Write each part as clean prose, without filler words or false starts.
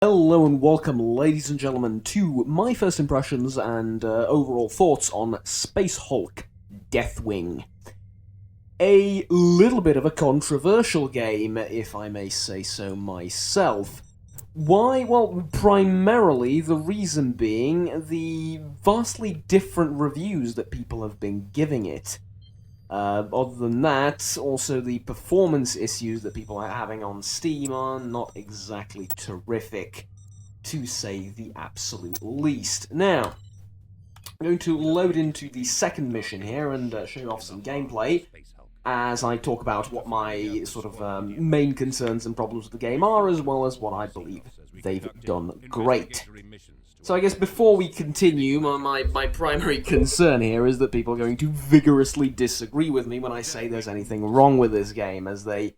Hello and welcome, ladies and gentlemen, to my first impressions and overall thoughts on Spacehulk Deathwing. A little bit of a controversial game, if I may say so myself. Why? Well, primarily the reason being the vastly different reviews that people have been giving it. Other than that, also the performance issues that people are having on Steam are not exactly terrific, to say the absolute least. Now, I'm going to load into the second mission here and show you off some gameplay as I talk about what my sort of main concerns and problems with the game are, as well as what I believe they've done great. So I guess before we continue, my primary concern here is that people are going to vigorously disagree with me when I say there's anything wrong with this game, as they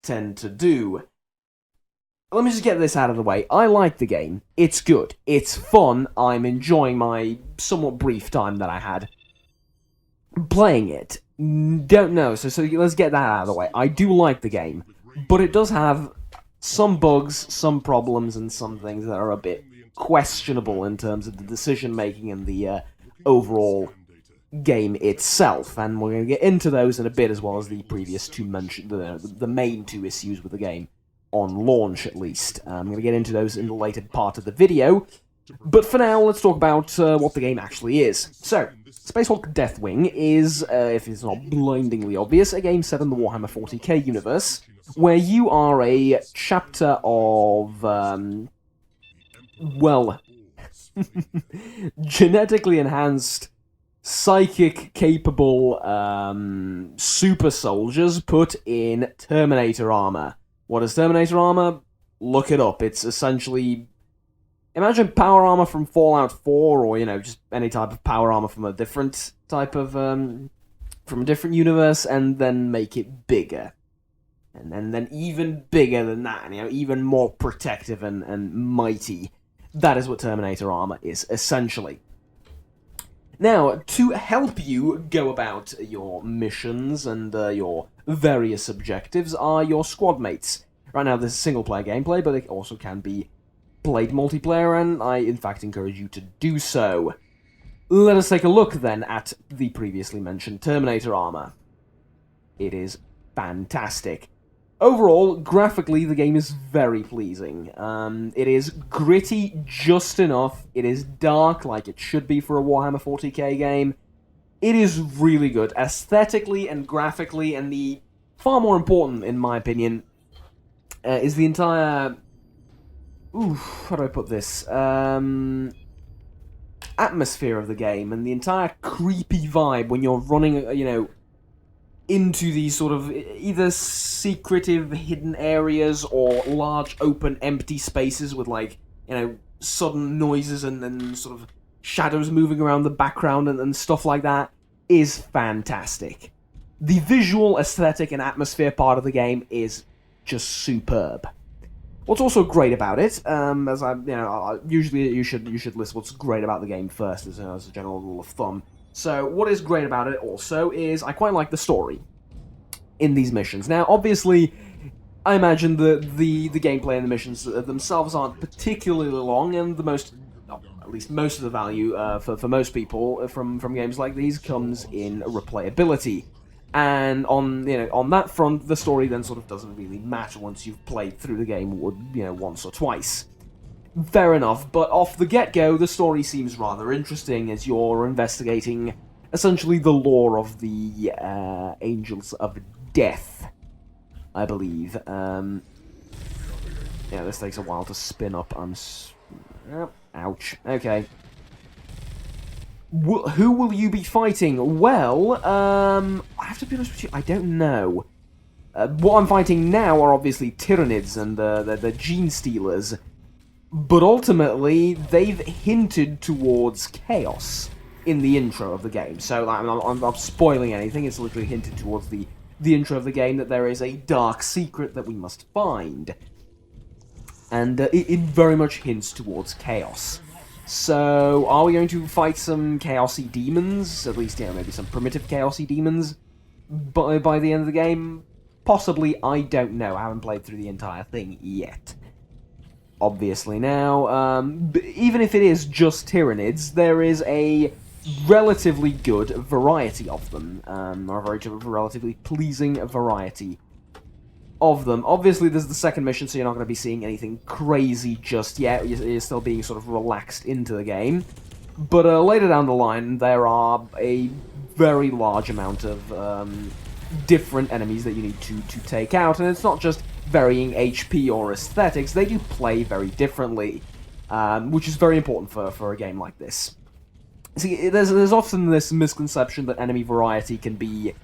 tend to do. Let me just get this out of the way. I like the game. It's good. It's fun. I'm enjoying my somewhat brief time that I had playing it. Don't know, so let's get that out of the way. I do like the game, but it does have some bugs, some problems, and some things that are a bit questionable in terms of the decision-making and the overall game itself, and we're going to get into those in a bit, as well as the previous two mentioned, the main two issues with the game, on launch at least. I'm going to get into those in the later part of the video, but for now, let's talk about what the game actually is. So, Spacehulk Deathwing is, if it's not blindingly obvious, a game set in the Warhammer 40k universe, where you are a chapter of, well, genetically enhanced, psychic-capable super soldiers put in Terminator armor. What is Terminator armor? Look it up. It's essentially, imagine power armor from Fallout 4, or, just any type of power armor from a different type of, from a different universe, and then make it bigger. And then even bigger than that, and, even more protective and mighty. That is what Terminator armor is, essentially. Now, to help you go about your missions and your various objectives are your squad mates. Right now, this is single-player gameplay, but it also can be played multiplayer, and I, in fact, encourage you to do so. Let us take a look, then, at the previously mentioned Terminator armor. It is fantastic. Overall, graphically, the game is very pleasing. It is gritty just enough. It is dark, like it should be for a Warhammer 40k game. It is really good, aesthetically and graphically, and the far more important, in my opinion, is the entire... how do I put this? Atmosphere of the game, and the entire creepy vibe when you're running, into these sort of either secretive hidden areas or large open empty spaces with, like, sudden noises and sort of shadows moving around the background and stuff like that is fantastic. The visual, aesthetic, and atmosphere part of the game is just superb. What's also great about it, as usually you should list what's great about the game first as a general rule of thumb. So, what is great about it also is I quite like the story in these missions. Now, obviously, I imagine that the gameplay and the missions themselves aren't particularly long, and at least most of the value for most people from games like these comes in replayability. And on that front, the story then sort of doesn't really matter once you've played through the game, once or twice. Fair enough, but off the get-go, the story seems rather interesting as you're investigating essentially the lore of the Angels of Death, I believe. This takes a while to spin up. Ouch. Okay. Who will you be fighting? Well, I have to be honest with you, I don't know. What I'm fighting now are obviously Tyranids and the Gene Stealers, but ultimately, they've hinted towards chaos in the intro of the game. So, I'm not spoiling anything, it's literally hinted towards the intro of the game that there is a dark secret that we must find. And it very much hints towards chaos. So, are we going to fight some chaosy demons? At least, maybe some primitive chaosy demons by the end of the game? Possibly, I don't know. I haven't played through the entire thing yet. obviously. Now, even if it is just Tyranids, there is a relatively good variety of them, or a relatively pleasing variety of them. Obviously, there's the second mission, so you're not going to be seeing anything crazy just yet. You're still being sort of relaxed into the game. But later down the line, there are a very large amount of different enemies that you need to take out, and it's not just varying HP or aesthetics. They do play very differently, which is very important for a game like this. See, there's often this misconception that enemy variety can be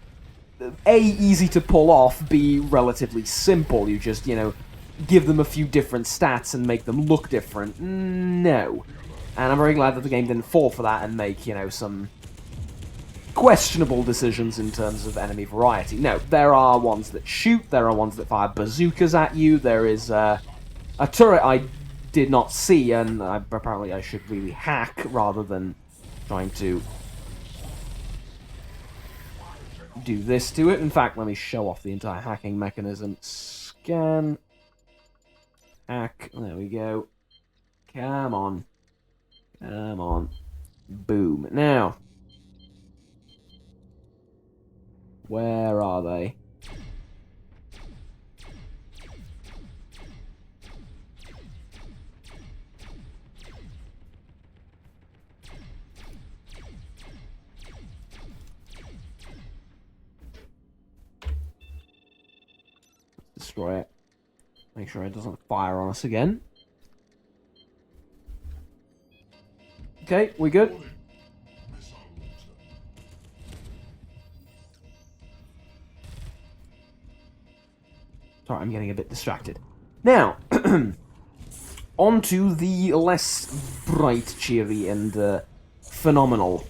A, easy to pull off, B, relatively simple. You just, give them a few different stats and make them look different. No. And I'm very glad that the game didn't fall for that and make, some questionable decisions in terms of enemy variety. No, there are ones that shoot, there are ones that fire bazookas at you, there is a turret I did not see, and apparently I should really hack rather than trying to do this to it. In fact, let me show off the entire hacking mechanism. Scan. Hack. There we go. Come on. Come on. Boom. Now. Where are they? Destroy it. Make sure it doesn't fire on us again. Okay, we good? Sorry, I'm getting a bit distracted. Now, on to the less bright, cheery, and phenomenal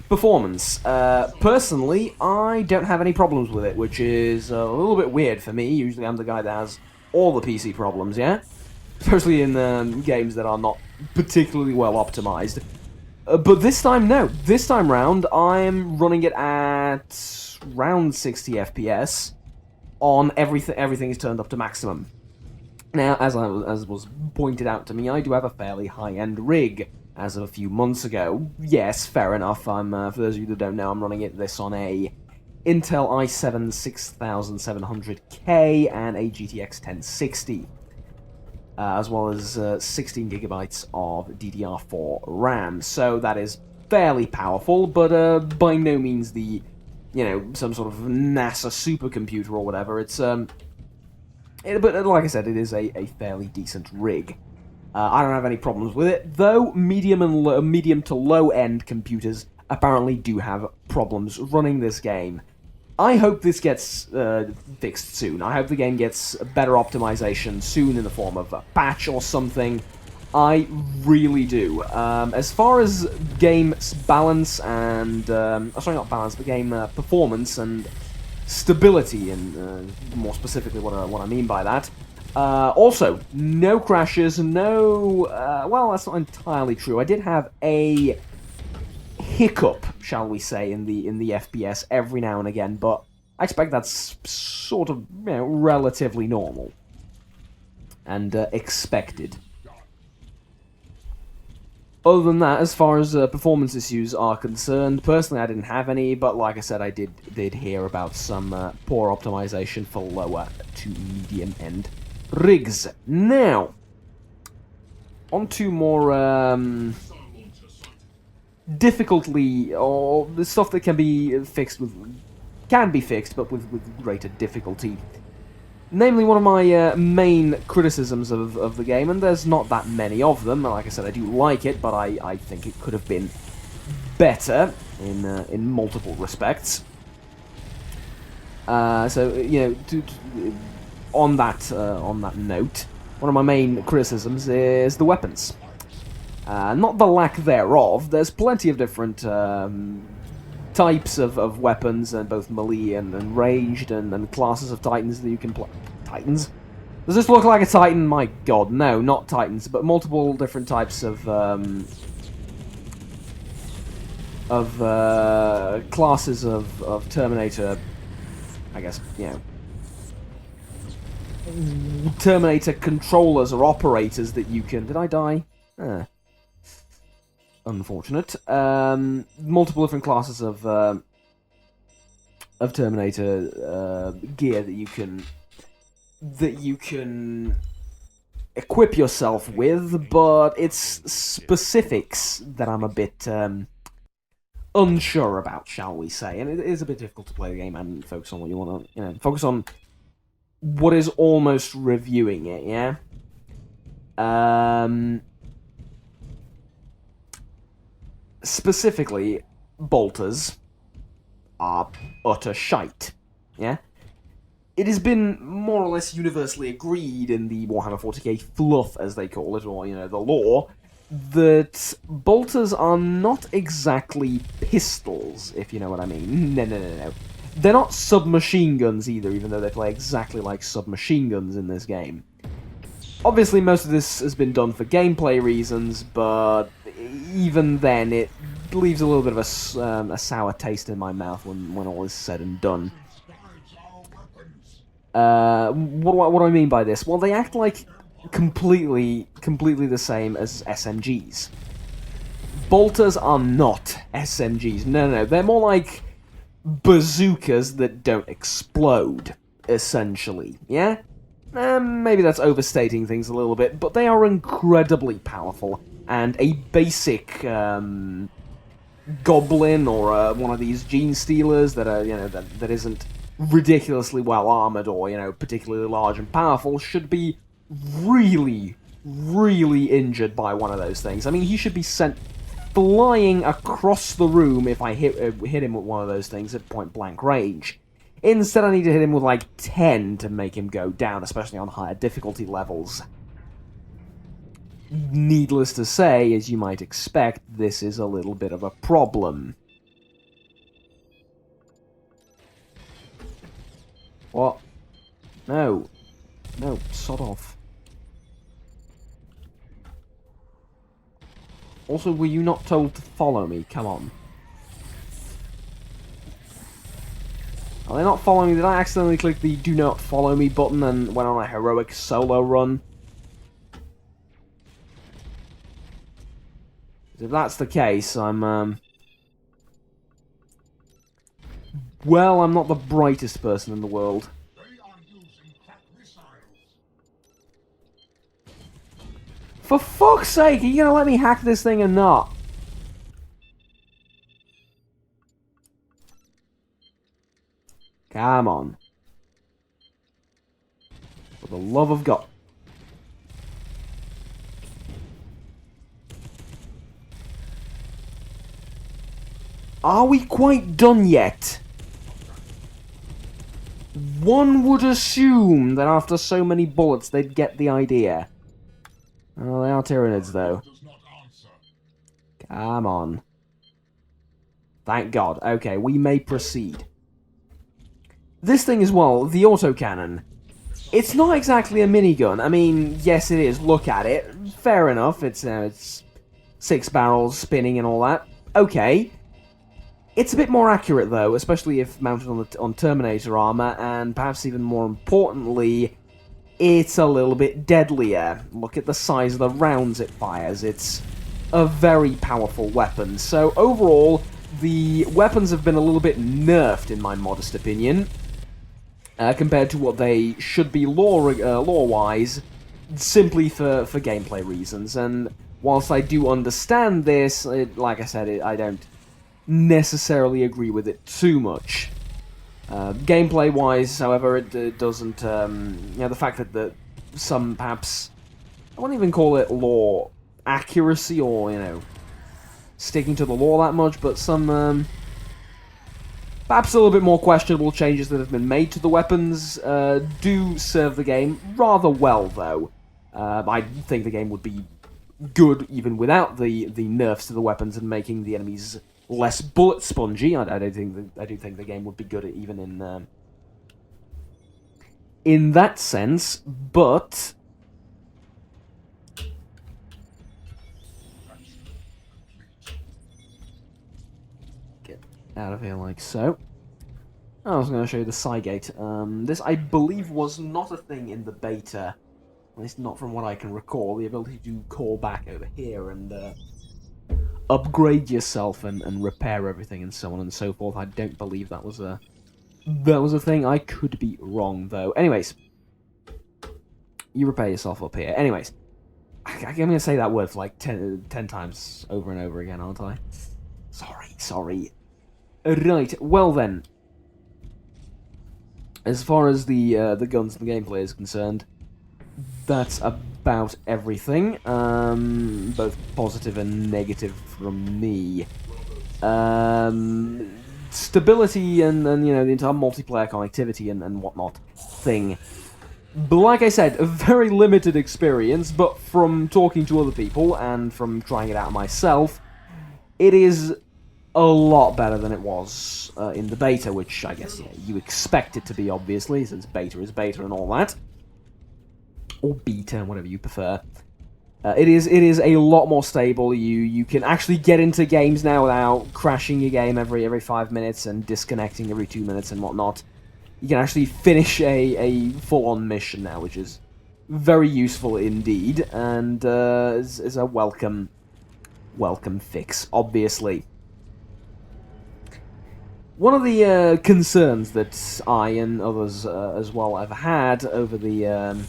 performance. Personally, I don't have any problems with it, which is a little bit weird for me. Usually I'm the guy that has all the PC problems, yeah? Especially in games that are not particularly well optimized. But this time, no. This time round, I'm running it at around 60 FPS on everything is turned up to maximum. Now, as was pointed out to me, I do have a fairly high-end rig as of a few months ago. Yes, fair enough. I'm for those of you that don't know, I'm running this on a Intel i7 6700K and a GTX 1060, as well as 16 gigabytes of DDR4 RAM. So that is fairly powerful, but by no means the some sort of NASA supercomputer or whatever. It's but like I said, it is a fairly decent rig. I don't have any problems with it, though medium to low-end computers apparently do have problems running this game. I hope this gets fixed soon. I hope the game gets better optimization soon in the form of a patch or something. I really do. As far as game balance and... sorry, not balance, but game performance and stability, and more specifically what I mean by that. Also, no crashes, no... well, that's not entirely true. I did have a hiccup, shall we say, in the FPS every now and again, but I expect that's sort of, relatively normal and expected. Other than that, as far as performance issues are concerned, personally I didn't have any, but like I said, I did hear about some poor optimization for lower to medium-end rigs. Now, on to more difficultly, or the stuff that can be fixed, but with greater difficulty. Namely, one of my main criticisms of the game, and there's not that many of them. Like I said, I do like it, but I think it could have been better in multiple respects. So on that note, one of my main criticisms is the weapons. Not the lack thereof. There's plenty of different types of weapons, and both melee and ranged, and classes of titans that you can play. Titans? Does this look like a titan? My god, no, not titans, but multiple different types of classes of Terminator, I guess, Terminator controllers or operators that you can... Did I die? Unfortunate. Multiple different classes of Terminator gear that you can equip yourself with, but it's specifics that I'm a bit unsure about, shall we say. And it is a bit difficult to play the game and focus on what you want to, focus on what is almost reviewing it, yeah? Specifically, bolters are utter shite, yeah? It has been more or less universally agreed in the Warhammer 40k fluff, as they call it, or, the lore, that bolters are not exactly pistols, if you know what I mean. No. They're not submachine guns either, even though they play exactly like submachine guns in this game. Obviously, most of this has been done for gameplay reasons, but even then, it leaves a little bit of a sour taste in my mouth when all is said and done. What do I mean by this? Well, they act like completely the same as SMGs. Bolters are not SMGs. No. They're more like bazookas that don't explode, essentially. Yeah? Maybe that's overstating things a little bit, but they are incredibly powerful, and a basic goblin or one of these gene stealers that are that isn't ridiculously well armored or particularly large and powerful should be really injured by one of those things. I mean, he should be sent flying across the room if I hit him with one of those things at point blank range. Instead, I need to hit him with like 10 to make him go down, especially on higher difficulty levels. Needless to say, as you might expect, this is a little bit of a problem. What? No, sod off. Also, were you not told to follow me? Come on. Are they not following me? Did I accidentally click the do not follow me button and went on a heroic solo run? If that's the case, I'm well, I'm not the brightest person in the world. For fuck's sake, are you gonna let me hack this thing or not? Come on. For the love of God. Are we quite done yet? One would assume that after so many bullets they'd get the idea. Oh, they are Tyranids, though. Come on. Thank God. Okay, we may proceed. This thing as well, the autocannon. It's not exactly a minigun. I mean, yes it is. Look at it. Fair enough. It's 6 barrels spinning and all that. Okay. It's a bit more accurate, though, especially if mounted on Terminator armor, and perhaps even more importantly, it's a little bit deadlier. Look at the size of the rounds it fires. It's a very powerful weapon. So overall, the weapons have been a little bit nerfed, in my modest opinion, compared to what they should be lore-wise, simply for gameplay reasons. And whilst I do understand this, like I said, I don't necessarily agree with it too much. Gameplay-wise, however, it doesn't... the fact that some, perhaps... I wouldn't even call it lore accuracy or, sticking to the lore that much, but some, perhaps a little bit more questionable changes that have been made to the weapons do serve the game rather well, though. I think the game would be good even without the nerfs to the weapons and making the enemies less bullet spongy. I do think the game would be good even in that sense, but get out of here like so. I was going to show you the Cygate. This, I believe, was not a thing in the beta. At least not from what I can recall. The ability to call back over here and upgrade yourself and repair everything and so on and so forth. I don't believe that was a thing. I could be wrong, though. Anyways, you repair yourself up here. Anyways, I'm going to say that word for like 10 times over and over again, aren't I? Sorry. Right, well then. As far as the guns and the gameplay is concerned, that's about everything. Both positive and negative from me. Stability and you know, the entire multiplayer connectivity and whatnot thing. But like I said, a very limited experience, but from talking to other people and from trying it out myself, it is a lot better than it was in the beta, which I guess you expect it to be, obviously, since beta is beta and all that. Or beta, whatever you prefer. It is a lot more stable. You can actually get into games now without crashing your game every 5 minutes and disconnecting every 2 minutes and whatnot. You can actually finish a full-on mission now, which is very useful indeed, and is a welcome fix, obviously. One of the concerns that I and others as well have had over the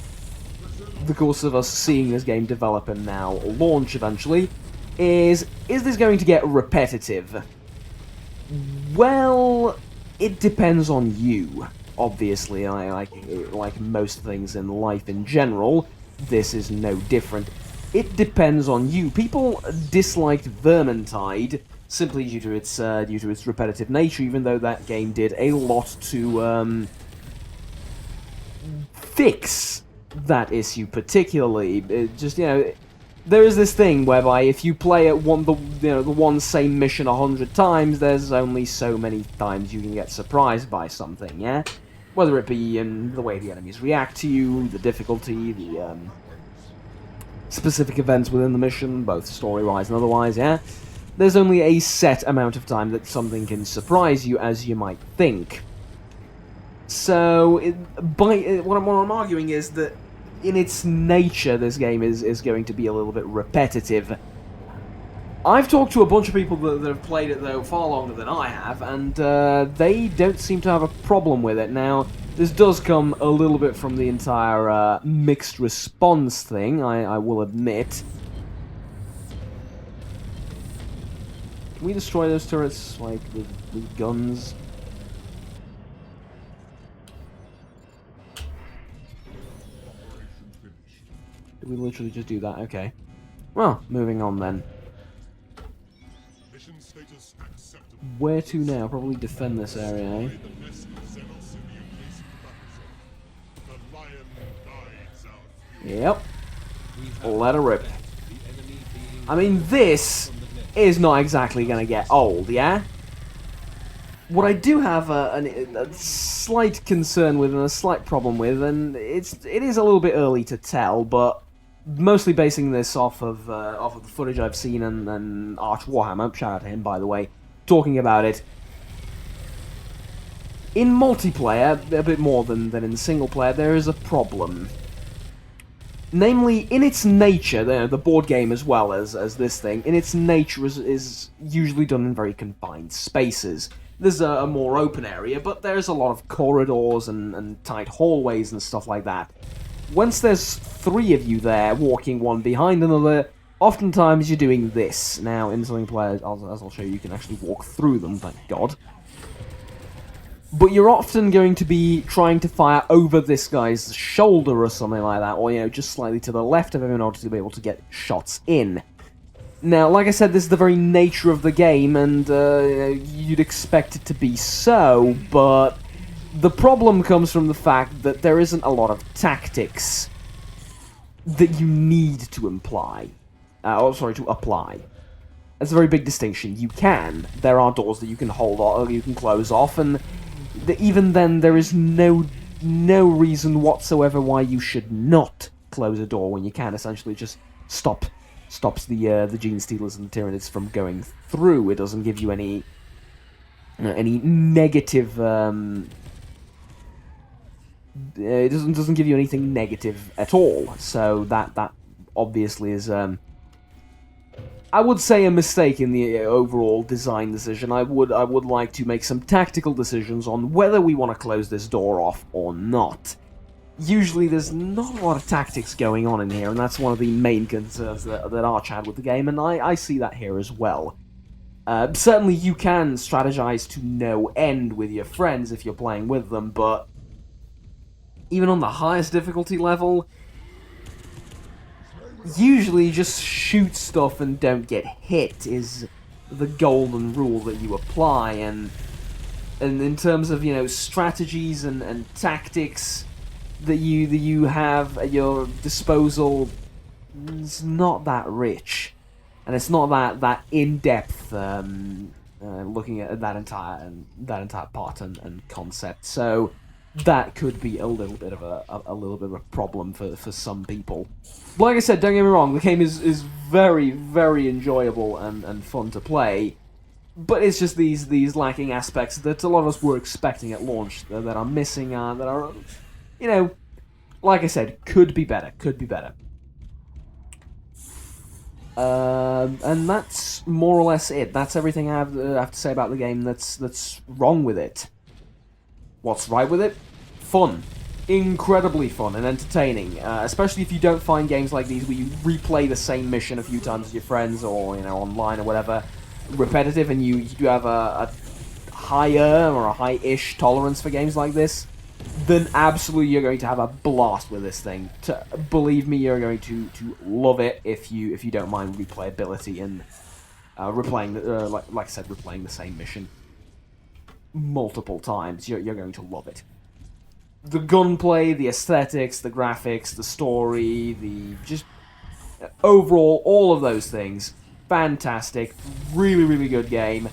course of us seeing this game develop and now launch eventually is this going to get repetitive? Well, it depends on you. Obviously, like most things in life in general, this is no different. It depends on you. People disliked Vermintide simply due to its repetitive nature, even though that game did a lot to fix that issue particularly. It just, you know, there is this thing whereby if you play the one same mission 100 times, there's only so many times you can get surprised by something, yeah? Whether it be in the way the enemies react to you, the difficulty, the specific events within the mission, both story-wise and otherwise, yeah? There's only a set amount of time that something can surprise you, as you might think. So, what I'm arguing is that in its nature, this game is going to be a little bit repetitive. I've talked to a bunch of people that have played it, though, far longer than I have, and they don't seem to have a problem with it. Now, this does come a little bit from the entire mixed response thing, I will admit. Can we destroy those turrets, like, with guns? Did we literally just do that? Okay. Well, moving on then. Where to now? Probably defend this area, eh? Yep. Let her rip. I mean, this is not exactly going to get old, yeah? What I do have a slight concern with and a slight problem with, and it is a little bit early to tell, but mostly basing this off of the footage I've seen and Arch Warhammer, shout out to him by the way, talking about it. In multiplayer, a bit more than in single player, there is a problem. Namely, in its nature, the board game as well as this thing, in its nature is usually done in very confined spaces. There's a more open area, but there's a lot of corridors and tight hallways and stuff like that. Once there's 3 of you there, walking one behind another, oftentimes you're doing this. Now, in single player, as I'll show you, you can actually walk through them, thank God. But you're often going to be trying to fire over this guy's shoulder or something like that, or, you know, just slightly to the left of him in order to be able to get shots in. Now, like I said, this is the very nature of the game, and you'd expect it to be so, but the problem comes from the fact that there isn't a lot of tactics that you need to apply. That's a very big distinction. You can. There are doors that you can hold off, or you can close off, and even then, there is no reason whatsoever why you should not close a door when you can. Essentially, just stops the Gene Stealers and the Tyranids from going through. It doesn't give you any any negative. It doesn't give you anything negative at all. So that obviously is I would say a mistake in the overall design decision. I would like to make some tactical decisions on whether we want to close this door off or not. Usually there's not a lot of tactics going on in here, and that's one of the main concerns that Arch had with the game, and I see that here as well. Certainly you can strategize to no end with your friends if you're playing with them, but even on the highest difficulty level, usually just shoot stuff and don't get hit is the golden rule that you apply, and in terms of, you know, strategies and tactics that you have at your disposal, it's not that rich, and it's not that in-depth looking at that entire part and concept. So that could be a little bit of a problem for some people. But like I said, don't get me wrong, the game is very, very enjoyable and fun to play, but it's just these lacking aspects that a lot of us were expecting at launch that are missing, that are, you know, like I said, could be better. And that's more or less it. That's everything I have to say about the game that's wrong with it. What's right with it? Fun. Incredibly fun and entertaining, especially if you don't find games like these where you replay the same mission a few times with your friends or, you know, online or whatever, repetitive, and you have a higher or a high-ish tolerance for games like this, then absolutely you're going to have a blast with this thing. Believe me, you're going to love it if you don't mind replayability and replaying, like I said, replaying the same mission multiple times. You're going to love it. The gunplay, the aesthetics, the graphics, the story, the just overall, all of those things, fantastic, really, really good game.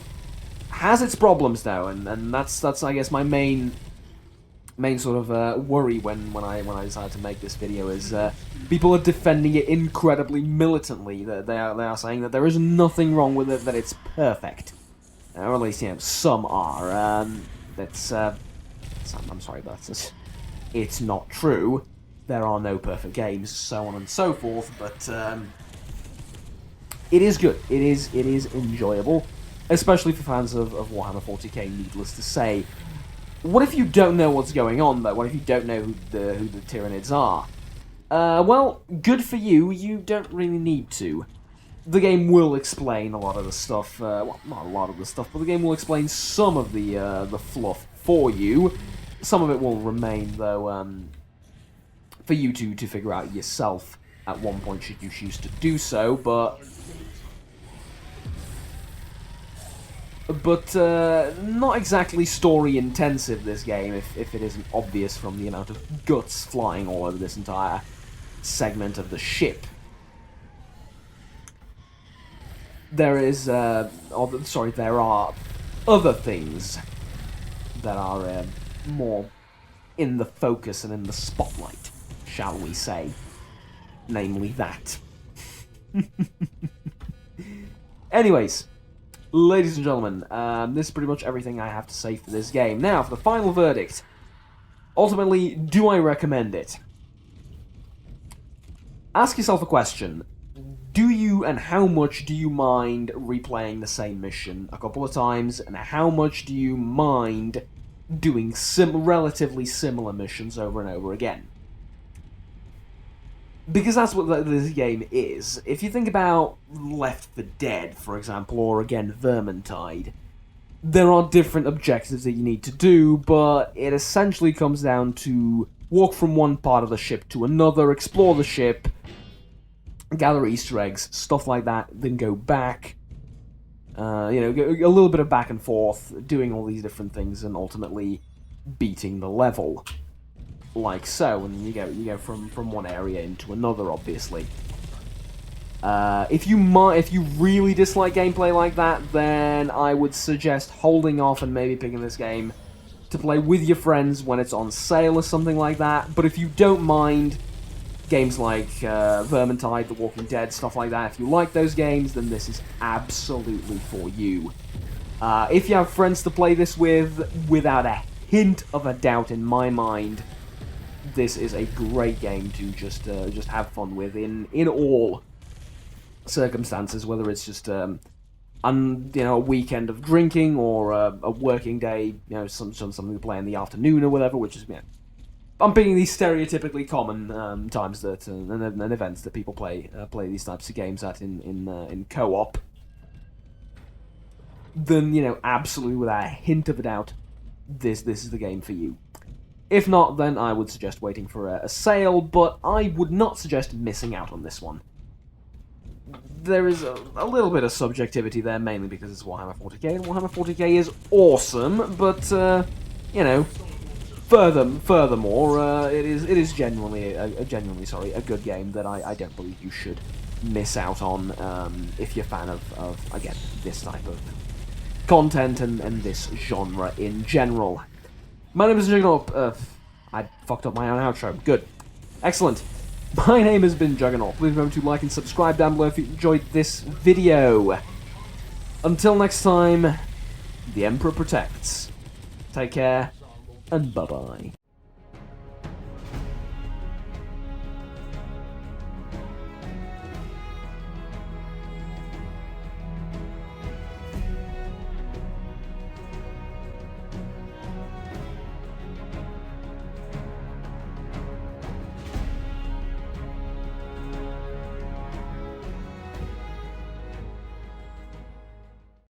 Has its problems though, and that's I guess my main sort of worry when I decided to make this video is people are defending it incredibly militantly. They are saying that there is nothing wrong with it, that it's perfect, or at least, you know, some are. I'm sorry, but it's not true. There are no perfect games, so on and so forth. But it is good. It is enjoyable, especially for fans of Warhammer 40k. Needless to say. What if you don't know what's going on, though? What if you don't know who the Tyranids are? Well, good for you. You don't really need to. The game will explain a lot of the stuff. Well, not a lot of the stuff, but the game will explain some of the fluff for you. Some of it will remain, though, for you to figure out yourself at one point, should you choose to do so. But not exactly story-intensive, this game, if it isn't obvious from the amount of guts flying all over this entire segment of the ship. There are other things that are more in the focus and in the spotlight, shall we say. Namely that. Anyways, ladies and gentlemen, this is pretty much everything I have to say for this game. Now, for the final verdict. Ultimately, do I recommend it? Ask yourself a question. Do you and how much do you mind replaying the same mission a couple of times, and how much do you mind doing relatively similar missions over and over again? Because that's what this game is. If you think about Left 4 Dead, for example, or again Vermintide, there are different objectives that you need to do, but it essentially comes down to walk from one part of the ship to another, explore the ship, gather Easter eggs, stuff like that, then go back. You know, a little bit of back and forth, doing all these different things, and ultimately beating the level. Like so, and you go from one area into another, obviously. If you really dislike gameplay like that, then I would suggest holding off and maybe picking this game to play with your friends when it's on sale or something like that. But if you don't mind games like Vermintide, The Walking Dead, stuff like that, if you like those games, then this is absolutely for you. If you have friends to play this with, without a hint of a doubt in my mind, this is a great game to just have fun with in all circumstances, whether it's just a weekend of drinking or a working day, something to play in the afternoon or whatever, which is, I'm picking these stereotypically common times that and events that people play these types of games at in co-op. Then absolutely without a hint of a doubt, this is the game for you. If not, then I would suggest waiting for a sale, but I would not suggest missing out on this one. There is a little bit of subjectivity there, mainly because it's Warhammer 40k, and Warhammer 40k is awesome, but, furthermore, it is genuinely a good game that I don't believe you should miss out on if you're a fan of again, this type of content and this genre in general. My name is Juggernaut. I fucked up my own outro. Good. Excellent. My name has been Juggernaut. Please remember to like and subscribe down below if you enjoyed this video. Until next time, the Emperor protects. Take care, and bye-bye.